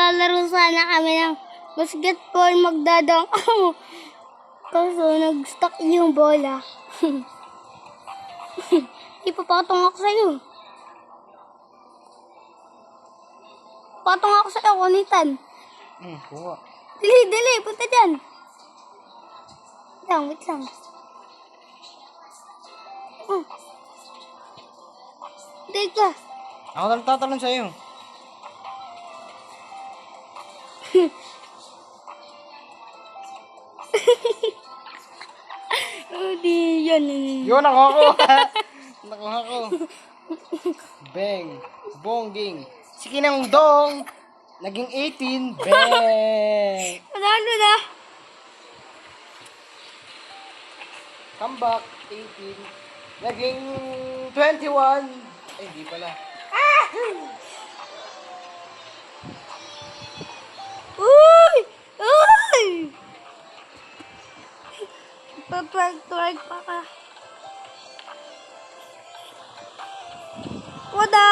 maglalaro sana kami ng basketball, magdadang. Kaso nag-stuck yung bola. Ipapatong ako sa'yo. Patong ako sa'yo, kunitan. Kuha. Dali, punta dyan. Wait lang. Dali ka. Ako na tatalon sa'yo. Di yan. Yun, nakuha ko. Bang. Bongging. Si Kinang Dong. Naging 18. Bang. Ano na? Comeback. 18. Naging 21. Ay, di pala. Uy! Twerk pa ka. Wada!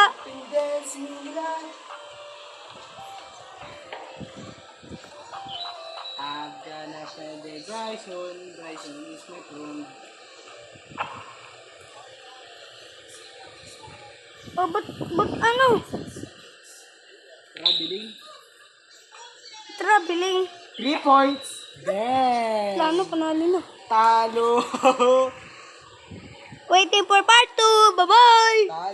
I've gonna spend the Bryson. Bryson is my friend. Ba't ano? Traveling. 3 points. Bang. Plano, panalo na. Talo. Waiting for part 2. Bye-bye! Talo.